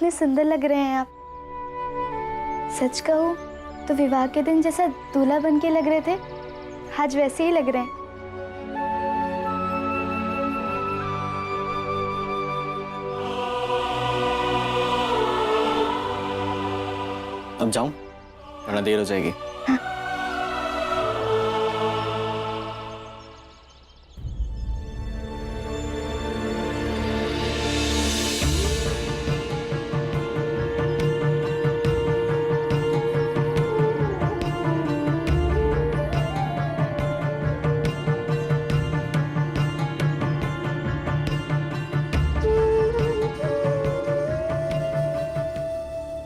कितने सुंदर लग रहे हैं आप। सच कहूँ तो विवाह के दिन जैसा दूल्हा बन के लग रहे थे, आज वैसे ही लग रहे हैं। अब जाऊं? थोड़ा देर हो जाएगी। हाँ।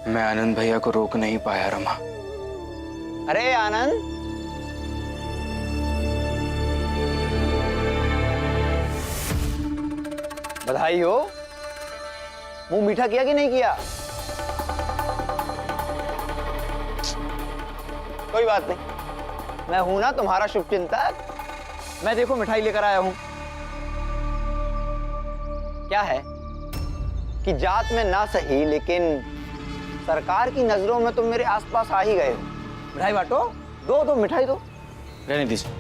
मैं आनंद भैया को रोक नहीं पाया रमा। अरे आनंद, बधाई हो। मुंह मीठा किया कि नहीं किया? कोई बात नहीं, मैं हूं ना तुम्हारा शुभचिंतक। मैं देखो मिठाई लेकर आया हूं। क्या है कि जात में ना सही, लेकिन सरकार की नजरों में तुम मेरे आसपास आ ही गए हो। मिठाई बांटो, दो मिठाई दो। रहने दीजिए।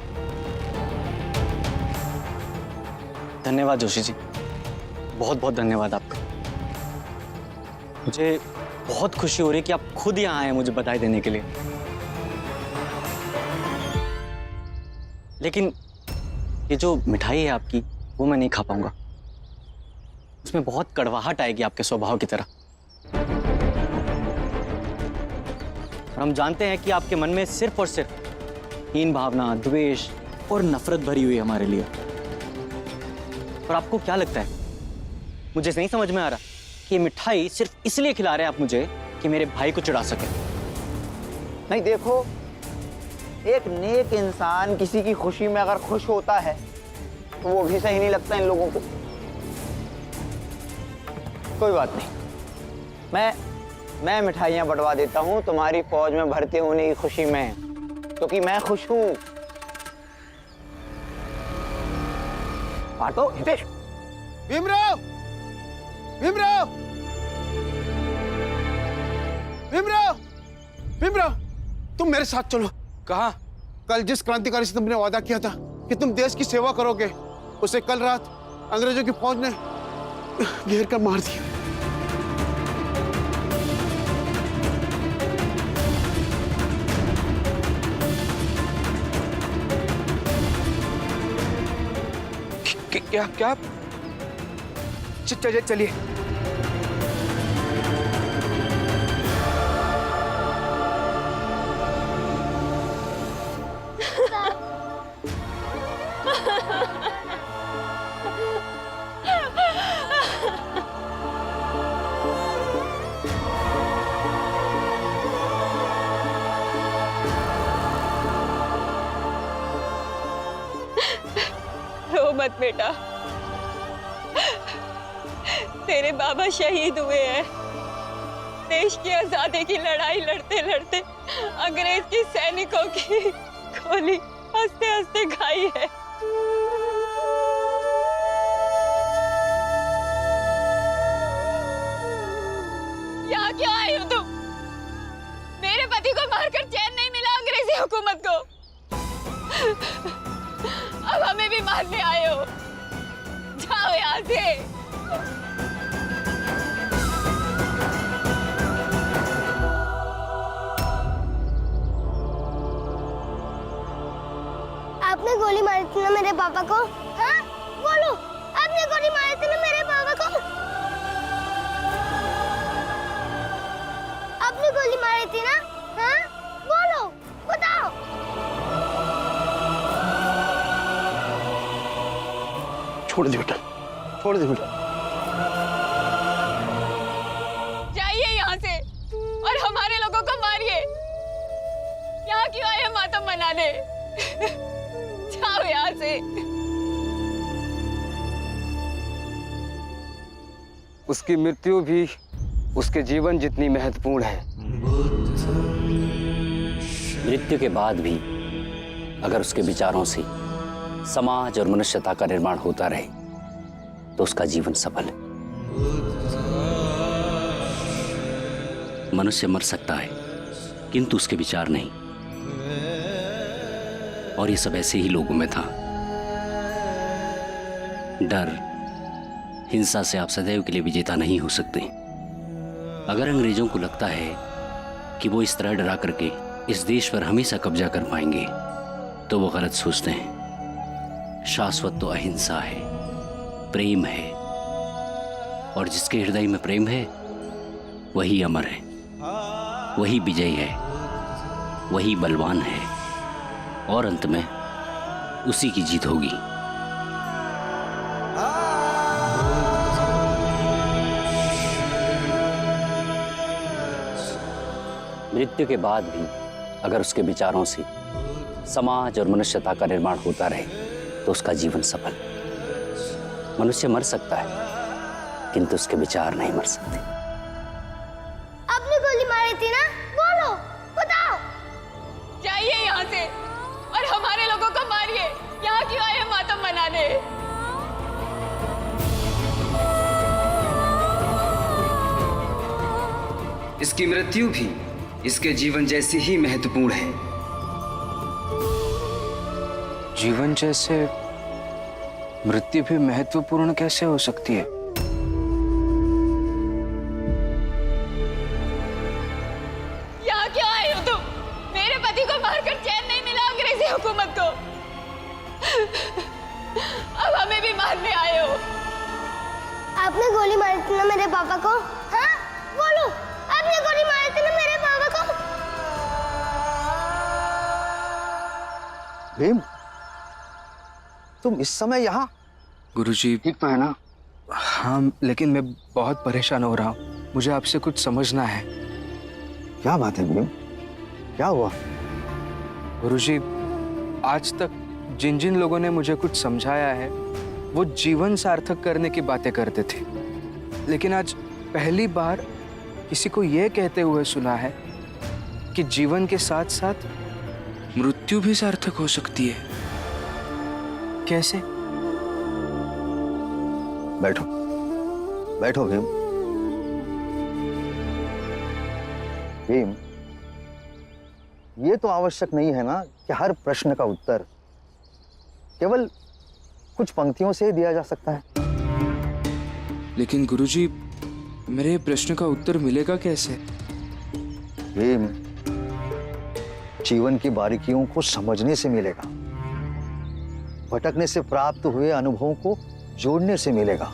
धन्यवाद जोशी जी, बहुत बहुत धन्यवाद आपका। मुझे बहुत खुशी हो रही है कि आप खुद यहाँ आए हैं मुझे बधाई देने के लिए। लेकिन ये जो मिठाई है आपकी, वो मैं नहीं खा पाऊंगा। उसमें बहुत कड़वाहट आएगी आपके स्वभाव की तरह। और हम जानते हैं कि आपके मन में सिर्फ और सिर्फ हीन भावना, द्वेष और नफरत भरी हुई है हमारे लिए। और आपको क्या लगता है, मुझे नहीं समझ में आ रहा कि ये मिठाई सिर्फ इसलिए खिला रहे हैं आप मुझे कि मेरे भाई को चिढ़ा सके। नहीं देखो, एक नेक इंसान किसी की खुशी में अगर खुश होता है तो वो भी सही नहीं लगता इन लोगों को। कोई बात नहीं, मैं मिठाइयाँ बंटवा देता हूँ तुम्हारी फौज में भर्ती होने की खुशी में, क्योंकि मैं खुश हूँ। बांटो हितेश। भीमराव, भीमराव, भीमराव, भीमराव, तुम मेरे साथ चलो। कहा? कल जिस क्रांतिकारी से तुमने वादा किया था कि तुम देश की सेवा करोगे, उसे कल रात अंग्रेजों की फौज ने घेर कर मार दिया। क्या चलिए। रो मत बेटा, तेरे बाबा शहीद हुए हैं। देश की आजादी की लड़ाई लड़ते लड़ते अंग्रेज की सैनिकों की गोली हंसते हंसते खाई है। यहाँ क्यों आई हो तुम? मेरे पति को मारकर चैन नहीं मिला अंग्रेजी हुकूमत को, अब हमें भी मारने आए हो। जाओ यहाँ से। आपने गोली मारी थी ना मेरे पापा को? हाँ? बोलो, आपने गोली मारी थी ना मेरे पापा को? आपने गोली मारी थी ना? हाँ? बोलो, बताओ। छोड़ दे बेटा, छोड़ दे बेटा। जाइए यहाँ से और हमारे लोगों को मारिए। यहाँ क्यों आए मातम मनाने? जाओ यहाँ से। उसकी मृत्यु भी उसके जीवन जितनी महत्वपूर्ण है। मृत्यु के बाद भी अगर उसके विचारों से समाज और मनुष्यता का निर्माण होता रहे तो उसका जीवन सफल है। मनुष्य मर सकता है किंतु उसके विचार नहीं। और ये सब ऐसे ही लोगों में था। डर, हिंसा से आप सदैव के लिए विजेता नहीं हो सकते। अगर अंग्रेजों को लगता है कि वो इस तरह डरा करके इस देश पर हमेशा कब्जा कर पाएंगे तो वो गलत सोचते हैं। शाश्वत तो अहिंसा है, प्रेम है, और जिसके हृदय में प्रेम है वही अमर है, वही विजयी है, वही बलवान है, और अंत में उसी की जीत होगी। मृत्यु के बाद भी अगर उसके विचारों से समाज और मनुष्यता का निर्माण होता रहे तो उसका जीवन सफल। मनुष्य मर सकता है किंतु उसके विचार नहीं मर सकते। आपने गोली मारी थी ना, बोलो, बताओ। जाइए यहाँ से और हमारे लोगों को मारिए। यहाँ क्यों आए मातम मनाने? इसकी मृत्यु भी इसके जीवन जैसी ही महत्वपूर्ण है। जीवन जैसे मृत्यु भी महत्वपूर्ण कैसे हो सकती है? यहाँ क्यों आए हो तुम? मेरे पति को मारकर चैन नहीं मिला अंग्रेजी हुकूमत को। अब हमें भी मारने आए हो। आपने गोली मारी थी ना मेरे पापा को? हाँ, बोलो, आपने गोली मारी थी ना मेरे पापा को? भीम, तुम इस समय यहाँ? गुरुजी, ठीक तो है ना? हाँ, लेकिन मैं बहुत परेशान हो रहा हूँ। मुझे आपसे कुछ समझना है। क्या बात है भीम? क्या हुआ? गुरुजी, आज तक जिन जिन लोगों ने मुझे कुछ समझाया है वो जीवन सार्थक करने की बातें करते थे, लेकिन आज पहली बार किसी को यह कहते हुए सुना है कि जीवन के साथ साथ मृत्यु भी सार्थक हो सकती है। कैसे? बैठो, बैठो भीम। भीम, ये तो आवश्यक नहीं है ना कि हर प्रश्न का उत्तर केवल कुछ पंक्तियों से ही दिया जा सकता है। लेकिन गुरुजी, मेरे प्रश्न का उत्तर मिलेगा कैसे? भीम, जीवन की बारीकियों को समझने से मिलेगा, भटकने से प्राप्त हुए अनुभवों को जोड़ने से मिलेगा।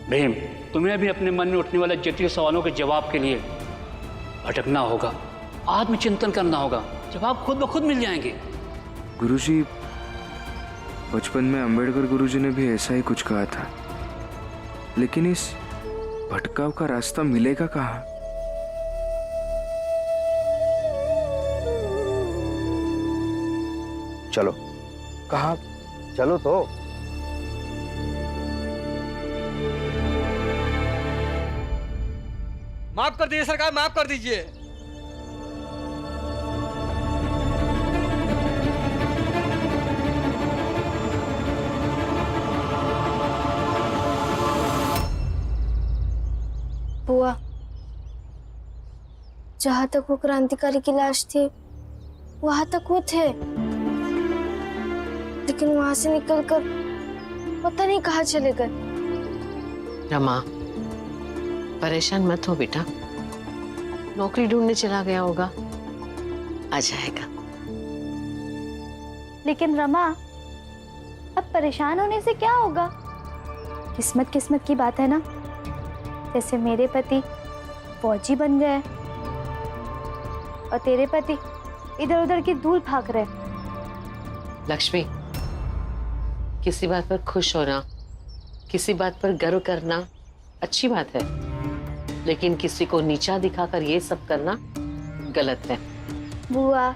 भीम, तुम्हें भी अपने मन में उठने वाले जटिल सवालों के जवाब के लिए भटकना होगा, आत्मचिंतन करना होगा। जवाब खुद ब खुद मिल जाएंगे। गुरुजी, बचपन में अंबेडकर गुरुजी ने भी ऐसा ही कुछ कहा था, लेकिन इस भटकाव का रास्ता मिलेगा कहाँ? चलो। कहाँ? चलो तो। माफ कर दीजिए सरकार, माफ कर दीजिए। बुआ, जहाँ तक वो क्रांतिकारी की लाश थी वहां तक वो थे, लेकिन वहां से निकलकर पता नहीं कहाँ चले गए। रमा, परेशान मत हो बेटा, नौकरी ढूंढने चला गया होगा, आ जाएगा। लेकिन रमा, अब परेशान होने से क्या होगा? किस्मत किस्मत की बात है ना। जैसे मेरे पति फौजी बन गए और तेरे पति इधर उधर की धूल भाग रहे। लक्ष्मी, किसी बात पर खुश होना, किसी बात पर गर्व करना अच्छी बात है, लेकिन किसी को नीचा दिखाकर ये सब करना गलत है। बुआ,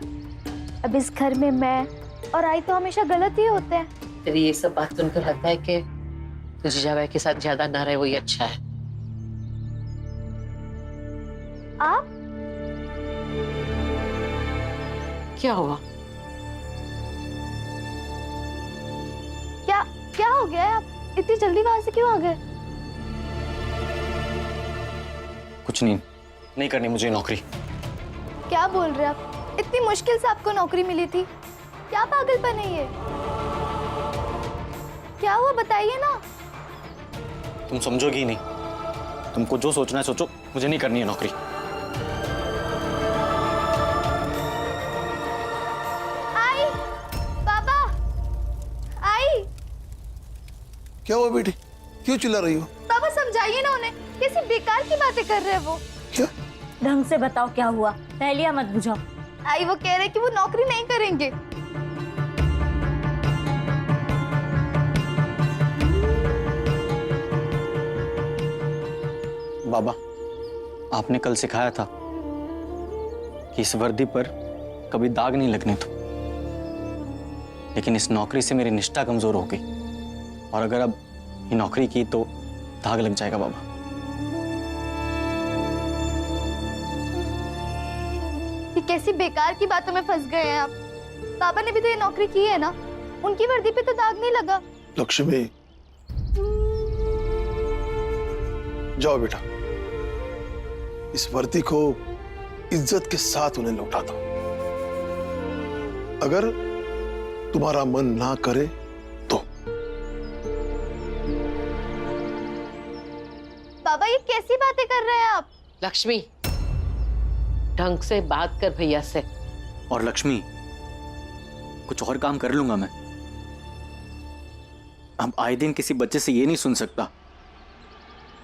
अब इस घर में मैं और आई तो हमेशा गलत ही होते हैं। तेरी ये सब बात सुनकर लगता है कि तू जीजाबाई के साथ ज्यादा ना रहे, वही अच्छा है। आप? क्या हुआ? क्या हो गया? आप इतनी जल्दी वहां से क्यों आ गए? कुछ नहीं, नहीं करनी मुझे नौकरी। क्या बोल रहे आप? इतनी मुश्किल से आपको नौकरी मिली थी, क्या पागलपन है ये? क्या हुआ बताइए ना। तुम समझोगी ही नहीं, तुमको जो सोचना है सोचो, मुझे नहीं करनी है नौकरी। आई, बाबा, आई। क्या हुआ बेटी, क्यों चिल्ला रही हो? बाबा समझाइए ना उन्हें, कैसी बेकार की बातें कर रहे हैं वो। क्या? ढंग से बताओ क्या हुआ, पहलिया मत बुझाओ। आई वो कह रहे कि वो नौकरी नहीं करेंगे। बाबा, आपने कल सिखाया था कि इस वर्दी पर कभी दाग नहीं लगने दो, लेकिन इस नौकरी से मेरी निष्ठा कमजोर हो गई, और अगर अब ये नौकरी की तो दाग लग जाएगा बाबा। ये कैसी बेकार की बातों में फंस गए हैं आप। बाबा ने भी तो ये नौकरी की है ना, उनकी वर्दी पे तो दाग नहीं लगा। लक्ष्मी, जाओ बेटा, इस वर्दी को इज्जत के साथ उन्हें लौटा दो। अगर तुम्हारा मन ना करे तो। बाबा ये कैसी बातें कर रहे हैं आप? लक्ष्मी, ढंग से बात कर भैया से। और लक्ष्मी, कुछ और काम कर लूंगा मैं। अब आए दिन किसी बच्चे से ये नहीं सुन सकता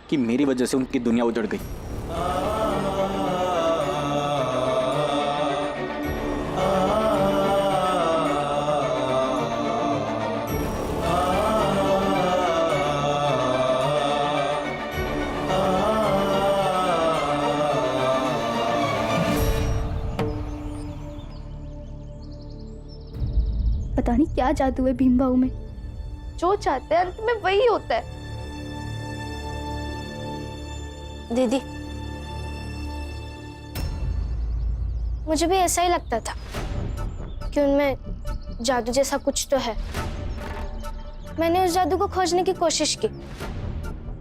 कि मेरी वजह से उनकी दुनिया उजड़ गई। पता नहीं क्या जादू है भीम बाबू में, जो चाहते हैं अंत में वही होता है। दीदी, मुझे भी ऐसा ही लगता था कि उनमें जादू जैसा कुछ तो है। मैंने उस जादू को खोजने की कोशिश की,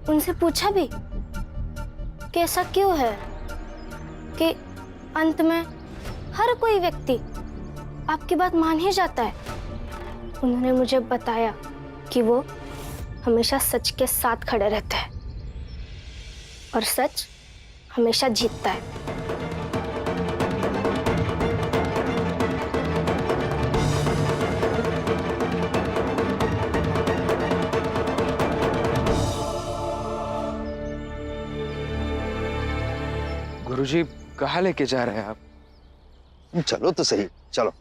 उनसे पूछा भी कि ऐसा क्यों है कि अंत में हर कोई व्यक्ति आपकी बात मान ही जाता है। उन्होंने मुझे बताया कि वो हमेशा सच के साथ खड़े रहते हैं और सच हमेशा जीतता है। गुरुजी, कहाँ लेके जा रहे हैं आप? चलो तो सही, चलो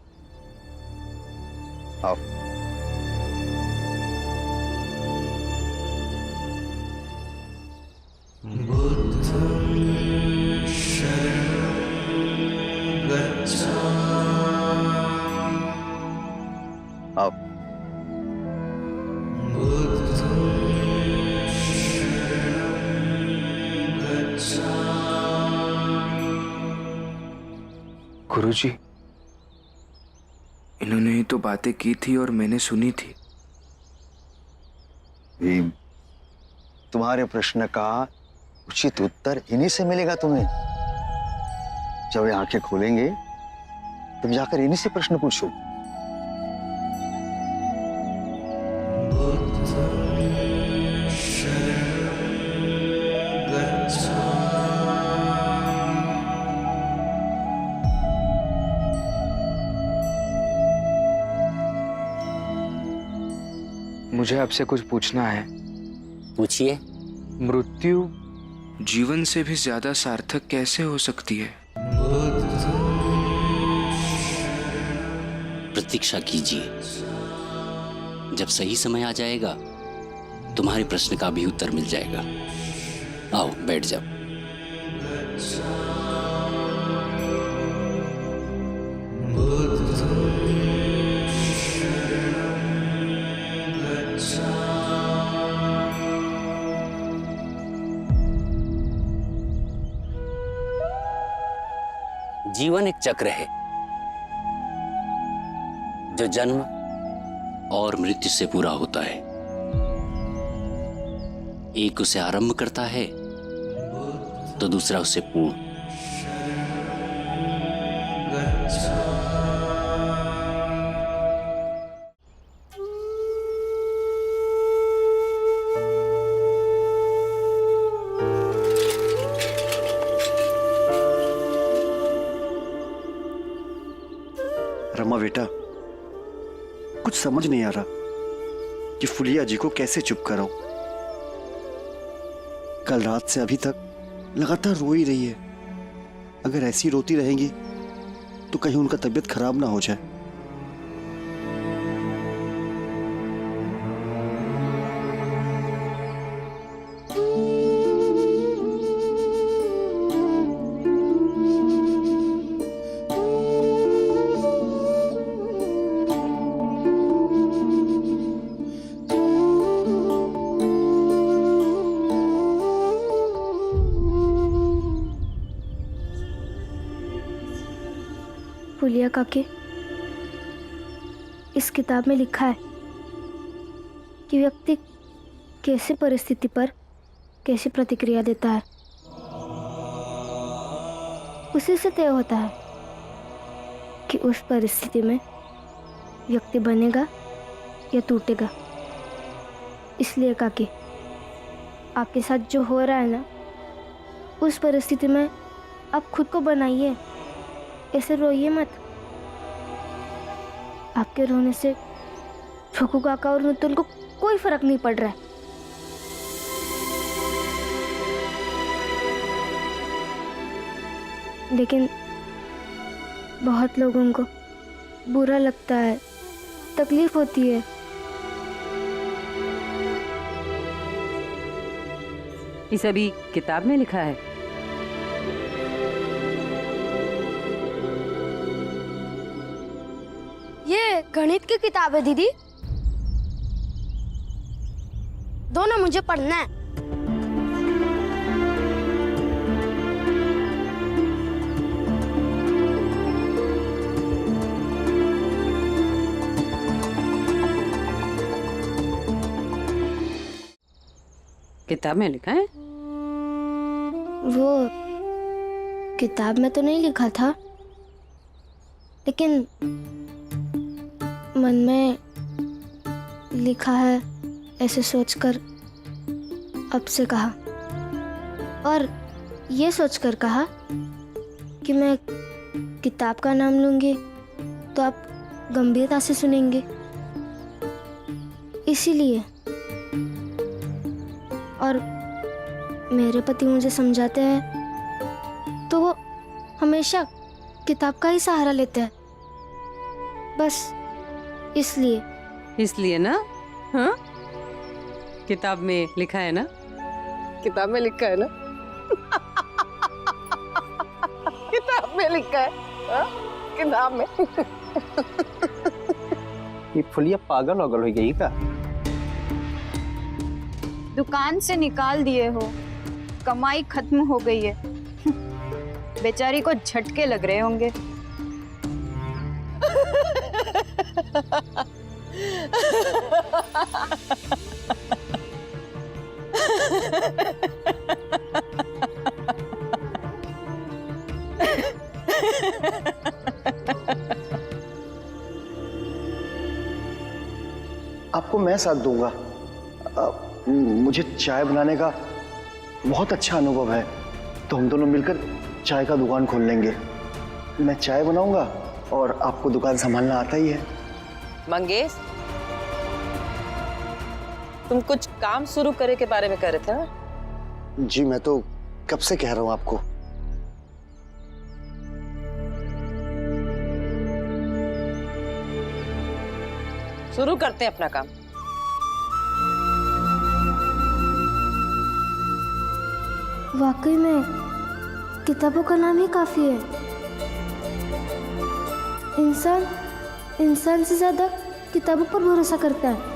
आओ। आओ। गुरुजी, इन्होंने ही तो बातें की थी और मैंने सुनी थी। भीम, तुम्हारे प्रश्न का उचित उत्तर इन्हीं से मिलेगा तुम्हें। जब ये आंखें खोलेंगे तब जाकर इन्हीं से प्रश्न पूछो। मुझे आपसे कुछ पूछना है। पूछिए। मृत्यु जीवन से भी ज्यादा सार्थक कैसे हो सकती है? प्रतीक्षा कीजिए, जब सही समय आ जाएगा तुम्हारे प्रश्न का भी उत्तर मिल जाएगा। आओ बैठ जाओ। जीवन एक चक्र है जो जन्म और मृत्यु से पूरा होता है। एक उसे आरंभ करता है तो दूसरा उससे पूर्ण। रमा बेटा, कुछ समझ नहीं आ रहा कि फुलिया जी को कैसे चुप कराऊं। कल रात से अभी तक लगातार रो ही रही है। अगर ऐसी रोती रहेंगी तो कहीं उनका तबीयत खराब ना हो जाए। फुलिया काके, इस किताब में लिखा है कि व्यक्ति कैसे परिस्थिति पर कैसे प्रतिक्रिया देता है, उसी से तय होता है कि उस परिस्थिति में व्यक्ति बनेगा या टूटेगा। इसलिए काके, आपके साथ जो हो रहा है ना, उस परिस्थिति में आप खुद को बनाइए, ऐसे रोइए मत। आपके रोने से छोकू काका और नुतुन को कोई फर्क नहीं पड़ रहा है। लेकिन बहुत लोगों को बुरा लगता है, तकलीफ होती है। ये सभी किताब में लिखा है। ये गणित की किताब है दीदी, दो ना, मुझे पढ़ना है। किताब में लिखा है? वो किताब में तो नहीं लिखा था, लेकिन मन में लिखा है, ऐसे सोचकर अब से कहा। और ये सोचकर कहा कि मैं किताब का नाम लूंगी तो आप गंभीरता से सुनेंगे, इसीलिए। और मेरे पति मुझे समझाते हैं तो वो हमेशा किताब का ही सहारा लेते हैं, बस इसलिए ना? हाँ, किताब में लिखा है ना? किताब में लिखा है ना? किताब में लिखा है, हाँ? किताब में। ये फुलिया पागल वागल हो गई का? दुकान से निकाल दिए हो, कमाई खत्म हो गई है। बेचारी को झटके लग रहे होंगे। आपको मैं साथ दूंगा। मुझे चाय बनाने का बहुत अच्छा अनुभव है, तो हम दोनों मिलकर चाय का दुकान खोल लेंगे। मैं चाय बनाऊंगा और आपको दुकान संभालना आता ही है। मंगेश, तुम कुछ काम शुरू करे के बारे में कह रहे थे ना? जी, मैं तो कब से कह रहा हूं आपको। शुरू करते हैं अपना काम। वाकई में किताबों का नाम ही काफी है। इंसान से ज्यादा किताबों पर भरोसा करता है।